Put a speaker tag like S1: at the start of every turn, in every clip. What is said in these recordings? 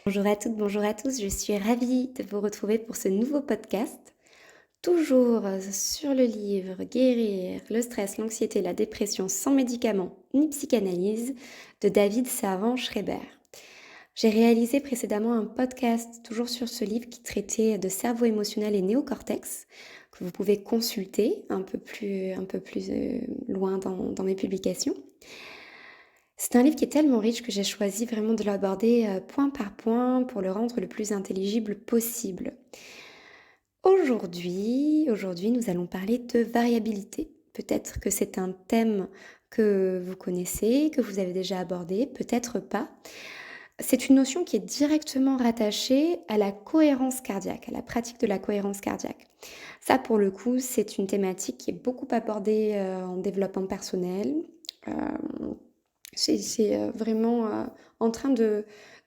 S1: Bonjour à toutes, bonjour à tous, je suis ravie de vous retrouver pour ce nouveau podcast, toujours sur le livre Guérir le stress, l'anxiété, la dépression sans médicaments ni psychanalyse de David Servan-Schreiber. J'ai réalisé précédemment un podcast toujours sur ce livre qui traitait de cerveau émotionnel et néocortex, que vous pouvez consulter un peu plus loin dans mes publications. C'est un livre qui est tellement riche que j'ai choisi vraiment de l'aborder point par point pour le rendre le plus intelligible possible. Aujourd'hui, nous allons parler de variabilité. Peut-être que c'est un thème que vous connaissez, que vous avez déjà abordé, peut-être pas. C'est une notion qui est directement rattachée à la cohérence cardiaque, à la pratique de la cohérence cardiaque. Ça, pour le coup, c'est une thématique qui est beaucoup abordée en développement personnel. Euh, c'est vraiment en train de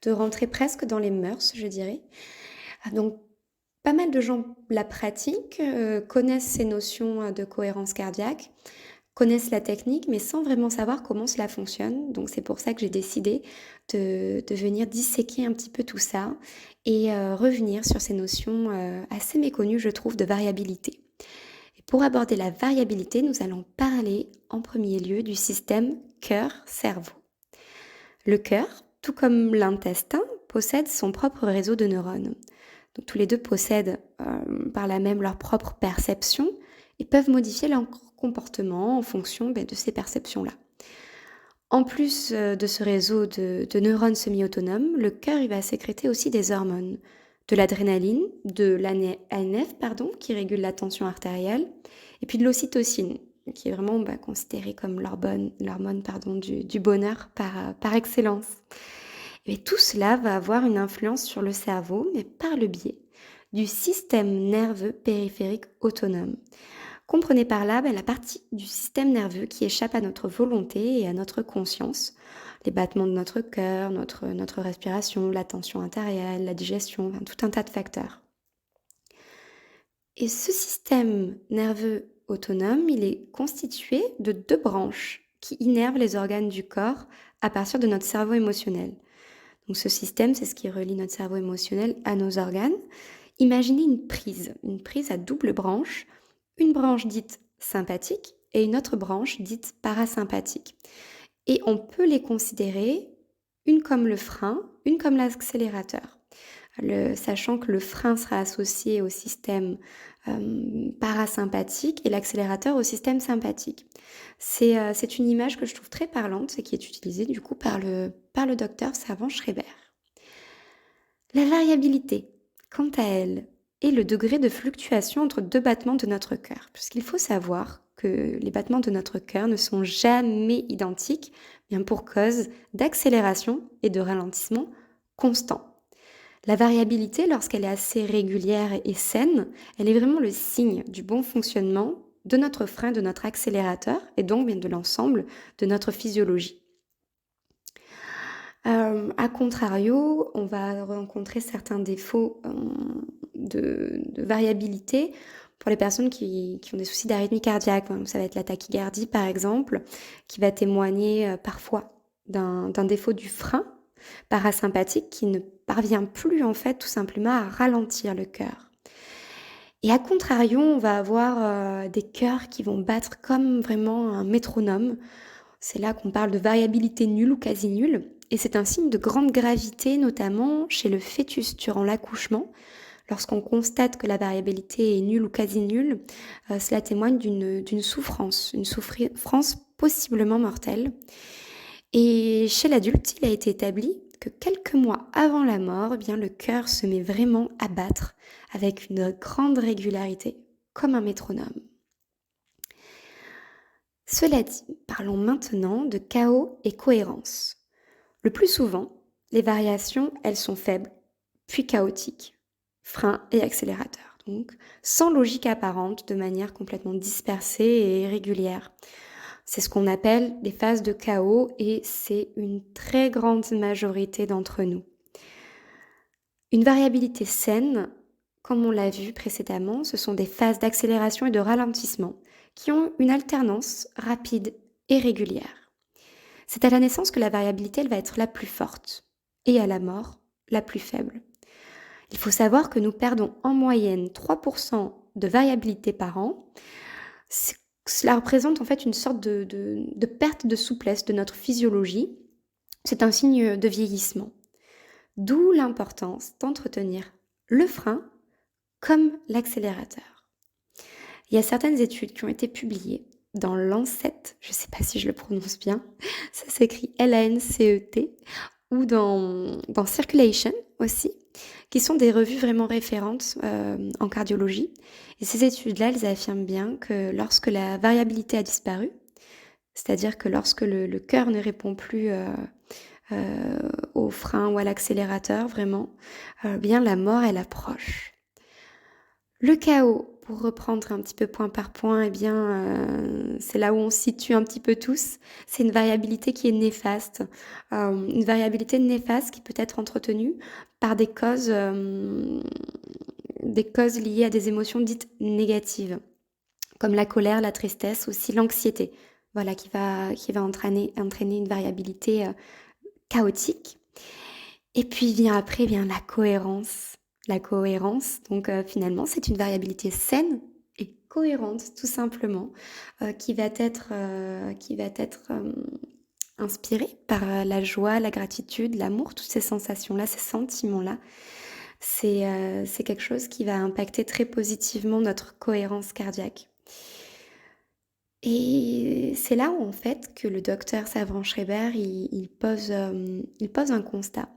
S1: rentrer presque dans les mœurs, je dirais. Donc, pas mal de gens la pratiquent, connaissent ces notions de cohérence cardiaque, connaissent la technique, mais sans vraiment savoir comment cela fonctionne. Donc, c'est pour ça que j'ai décidé de venir disséquer un petit peu tout ça et revenir sur ces notions assez méconnues, je trouve, de variabilité. Et pour aborder la variabilité, nous allons parler en premier lieu du système cœur-cerveau. Le cœur, tout comme l'intestin, possède son propre réseau de neurones. Donc, tous les deux possèdent par là même leur propre perception et peuvent modifier leur comportement en fonction de ces perceptions-là. En plus de ce réseau de neurones semi-autonomes, le cœur il va sécréter aussi des hormones, de l'adrénaline, de l'ANF qui régule la tension artérielle, et puis de l'ocytocine, qui est vraiment considérée comme l'hormone du bonheur par excellence. Et tout cela va avoir une influence sur le cerveau, mais par le biais du système nerveux périphérique autonome. Comprenez par là la partie du système nerveux qui échappe à notre volonté et à notre conscience, les battements de notre cœur, notre respiration, la tension artérielle, la digestion, tout un tas de facteurs. Et ce système nerveux autonome, il est constitué de deux branches qui innervent les organes du corps à partir de notre cerveau émotionnel. Donc ce système, c'est ce qui relie notre cerveau émotionnel à nos organes. Imaginez une prise à double branche, une branche dite sympathique et une autre branche dite parasympathique. Et on peut les considérer une comme le frein, une comme l'accélérateur. Sachant que le frein sera associé au système parasympathique et l'accélérateur au système sympathique. C'est une image que je trouve très parlante et qui est utilisée du coup par le docteur Servan-Schreiber. La variabilité, quant à elle, est le degré de fluctuation entre deux battements de notre cœur, puisqu'il faut savoir que les battements de notre cœur ne sont jamais identiques, bien pour cause d'accélération et de ralentissement constant. La variabilité, lorsqu'elle est assez régulière et saine, elle est vraiment le signe du bon fonctionnement de notre frein, de notre accélérateur et donc de l'ensemble de notre physiologie. A contrario, on va rencontrer certains défauts de variabilité pour les personnes qui ont des soucis d'arythmie cardiaque. Ça va être la tachycardie par exemple, qui va témoigner parfois d'un défaut du frein parasympathique qui ne parvient plus en fait tout simplement à ralentir le cœur. Et à contrario, on va avoir des cœurs qui vont battre comme vraiment un métronome. C'est là qu'on parle de variabilité nulle ou quasi nulle. Et c'est un signe de grande gravité, notamment chez le fœtus durant l'accouchement. Lorsqu'on constate que la variabilité est nulle ou quasi nulle, cela témoigne d'une souffrance, une souffrance possiblement mortelle. Et chez l'adulte, il a été établi que quelques mois avant la mort, le cœur se met vraiment à battre avec une grande régularité, comme un métronome. Cela dit, parlons maintenant de chaos et cohérence. Le plus souvent, les variations, elles sont faibles, puis chaotiques, frein et accélérateur, donc sans logique apparente, de manière complètement dispersée et irrégulière. C'est ce qu'on appelle des phases de chaos et c'est une très grande majorité d'entre nous. Une variabilité saine, comme on l'a vu précédemment, ce sont des phases d'accélération et de ralentissement qui ont une alternance rapide et régulière. C'est à la naissance que la variabilité elle va être la plus forte et à la mort la plus faible. Il faut savoir que nous perdons en moyenne 3% de variabilité par an. Cela représente en fait une sorte de perte de souplesse de notre physiologie. C'est un signe de vieillissement. D'où l'importance d'entretenir le frein comme l'accélérateur. Il y a certaines études qui ont été publiées dans Lancet, je ne sais pas si je le prononce bien, ça s'écrit Lancet, ou dans Circulation aussi, qui sont des revues vraiment référentes en cardiologie. Et ces études-là, elles affirment bien que lorsque la variabilité a disparu, c'est-à-dire que lorsque le cœur ne répond plus au frein ou à l'accélérateur, vraiment, bien la mort, elle approche. Le chaos, pour reprendre un petit peu point par point, eh bien, c'est là où on se situe un petit peu tous. C'est une variabilité qui est néfaste. Une variabilité néfaste qui peut être entretenue par des causes liées à des émotions dites négatives, comme la colère, la tristesse, aussi l'anxiété. Voilà, qui va entraîner une variabilité chaotique. Et puis vient après la cohérence. La cohérence, donc finalement, c'est une variabilité saine et cohérente, tout simplement, qui va être inspirée par la joie, la gratitude, l'amour, toutes ces sensations-là, ces sentiments-là. C'est quelque chose qui va impacter très positivement notre cohérence cardiaque. Et c'est là où en fait que le docteur Savran-Schreiber il pose un constat.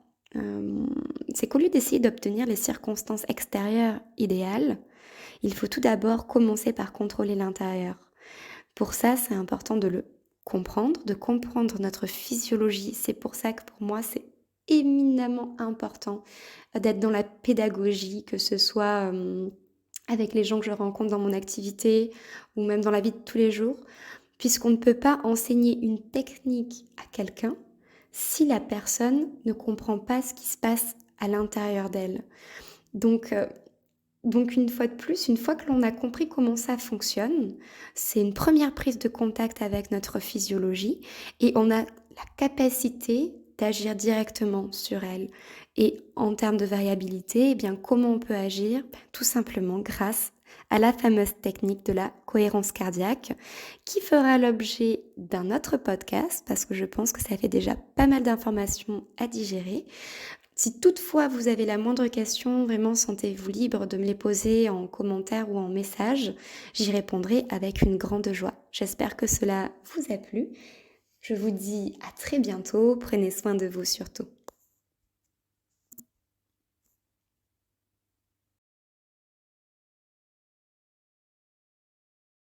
S1: C'est qu'au lieu d'essayer d'obtenir les circonstances extérieures idéales, il faut tout d'abord commencer par contrôler l'intérieur. Pour ça, c'est important de le comprendre, de comprendre notre physiologie. C'est pour ça que pour moi, c'est éminemment important d'être dans la pédagogie, que ce soit avec les gens que je rencontre dans mon activité ou même dans la vie de tous les jours, puisqu'on ne peut pas enseigner une technique à quelqu'un si la personne ne comprend pas ce qui se passe à l'intérieur d'elle. Donc une fois de plus, une fois que l'on a compris comment ça fonctionne, c'est une première prise de contact avec notre physiologie et on a la capacité d'agir directement sur elle. Et en termes de variabilité, eh bien, comment on peut agir? Tout simplement grâce à la fameuse technique de la cohérence cardiaque qui fera l'objet d'un autre podcast parce que je pense que ça fait déjà pas mal d'informations à digérer. Si toutefois vous avez la moindre question, vraiment sentez-vous libre de me les poser en commentaire ou en message. J'y répondrai avec une grande joie. J'espère que cela vous a plu. Je vous dis à très bientôt. Prenez soin de vous surtout.